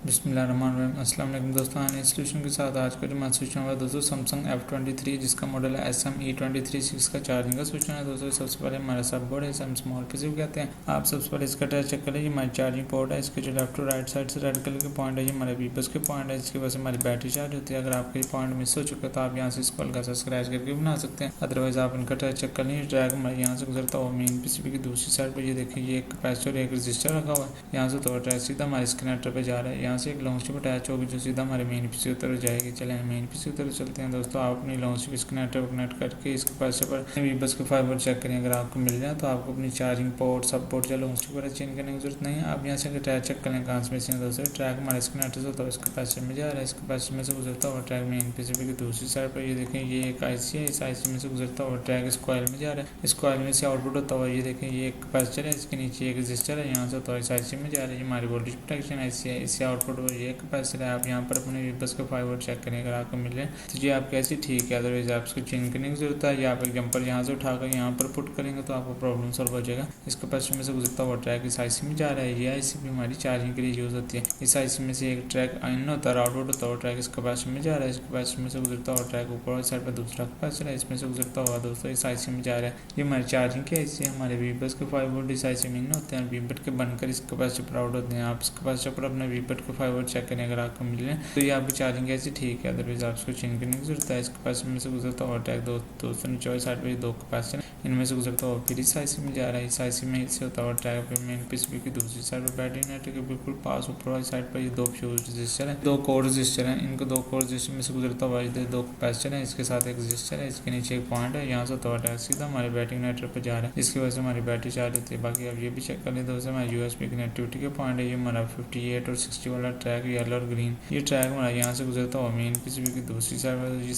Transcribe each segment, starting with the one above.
बिस्मिल्लाहिर्रहमानिर्रहीम। अस्सलाम वालेकुम दोस्तों, आने सोल्यूशन के साथ आज का जो मैं स्विच होगा दोस्तों सैमसंग F23 जिसका मॉडल है SME236 का चार्जिंग का स्विच है दोस्तों। सबसे पहले हमारा सब बोर्ड है, इसे हम स्मॉल पीसी कहते हैं। आप सबसे पहले इसका टच चेक करें, ये हमारी चार्जिंग पोर्ट है। इसके जो लेफ्ट टू राइट साइड से रेड कलर के पॉइंट है, ये हमारे वीबस के पॉइंट है, जिसकी वजह से हमारी बैटरी चार्ज होती है। अगर आपके पॉइंट मिस हो चुका है तो आप यहाँ से इसको हल्का सा स्क्रैच करके बना सकते हैं। अदरवाइज आप इनका टच चेक कर लीजिए। ट्रैक हमारे यहाँ से गुजरता हुआ मेन पीसीबी की दूसरी साइड पर ये देखिए, ये एक कैपेसिटर एक रजिस्टर रखा हुआ है। यहाँ से तो ट्रैक सीधा हमारे कनेक्टर पे जा रहा है। यहाँ से एक लॉन्च चिप अटैच होगी जो सीधा हमारे मेन पीसी की तरफ जाएगी। चले मेन पीसी की तरफ चलते हैं दोस्तों। आप अपनी लॉन्च चिप इस कनेक्टर को कनेक्ट करके इस कैपेसिटर पर वीबस के फाइबर चेक करें। अगर आपको मिल जाए तो आपको अपनी चार्जिंग पोर्ट सब पोर्ट या लॉन्च चिप वगैरह चेंज करने की जरूरत नहीं है। आप यहाँ से ट्रैक चेक करें कहाँ से मिसिंग है दोस्तों। ट्रैक हमारे इस कनेक्टर से होता है, इस कैपेसिटर में जा रहा है। इस कैपेसिटर में से गुजरता हुआ ट्रैक मेन पीसीबी की दूसरी साइड पर ये देखें, ये एक आईसी है। इस आईसी में से गुजरता हुआ ट्रैक इस कॉइल में जा रहा है। इस कॉइल में से आउटपुट होता हुआ ये देखें, ये एक कैपेसिटर है, इसके नीचे एक रजिस्टर है। यहाँ से होता है इस आईसी में जा रहा है। ये हमारी वोल्टेज प्रोटेक्शन आईसी है। इससे आउटपुट और ये कैपेसिटर है। आप यहाँ पर अपने वीबस के फाइबर चेक करें, अगर आपको मिले तो ये आपके ऐसी ठीक है। अदरवाइज आप इसको चेंज करने की जरूरत है, या आप एक जंपर यहाँ से उठाकर यहाँ पर पुट करेंगे तो आपको प्रॉब्लम सॉल्व हो जाएगा। इस कैपेसिटर में से गुजरता हुआ ट्रैक इस आईसी में जा रहा है। ये आईसी भी हमारी चार्जिंग के लिए यूज होती है। इस आईसी में से एक ट्रैक इन होता है, आउटपुट होता हुआ ट्रैक इस कैपेसिटर में जा रहा है। इस कैपेसिटर में से गुजरता हुआ ट्रैक ऊपर साइड पर दूसरा कैपेसिटर है, इसमें से गुजरता हुआ दोस्तों इस आईसी में जा रहा है। ये हमारी चार्जिंग की आईसी है। हमारे वीबस के फाइबर इस आईसी में इन होते हैं, वीबट के बनकर इस कैपेसिटर पर आउट होते हैं। आप इस कैपेसिटर पर अपने वीबट के फाइबर चेक करें, अगर आपको मिले तो ये आपकी चार्जिंग ऐसी ठीक है। अदरवाइज आप इसको चेंज करने की जरूरत है। इस कैपेसिटर में से गुजरता हुआ ट्रैक दोस्तों नीचे साइड पर दो कैपेसिटर इनमें से गुजरता हुआ फिर इस आईसी में जा रहा है। इस आईसी में इससे होता हुआ ट्रैक पर मेन पीसीबी की दूसरी साइड पर बैटरी नेटवर्क के बिल्कुल पास ऊपर वाली साइड पर ये दो फ्यूज रजिस्टर है, दो कोर रजिस्टर है। इनको दो कोर रजिस्टर में से गुजरता हुआ दो कैपेसिटर है, इसके साथ एक रजिस्टर है, इसके नीचे एक पॉइंट है। यहाँ से होता हुआ ट्रैक सीधा हमारे बैटरी नेटवर्क पर जा रहा है, जिसकी वजह से हमारी बैटरी चार्ज होती है। बाकी आप ये भी चेक कर लें दोस्तों, हमारे यूएसबी कनेक्टिविटी के पॉइंट है। ये हमारा 58 और 60 वाला ट्रैक येलो और ग्रीन, ये ट्रैक हमारा यहाँ से गुजरता हुआ मेन पीसीबी की दूसरी साइड पर ये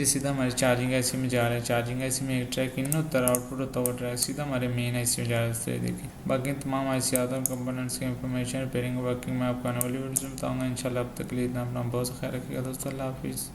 सीधा हमारे चार्जिंग आईसी में जा रहा है। चार्जिंग आईसी में एक ट्रैक इन होता है, आउटपुट होता हुआ ट्रैक सीधा हमारे मेन आईसी में जा रहा है। देखिए बाकी तमाम आईसी आता है कंपोनेंट्स की इंफॉर्मेशन रिपेयरिंग वर्किंग में आपको आने वाली वीडियो में बताऊंगा। इंशाल्लाह अब तक के लिए इतना, अपना बहुत ख्याल रखिएगा दोस्तों। अल्लाह हाफिज़।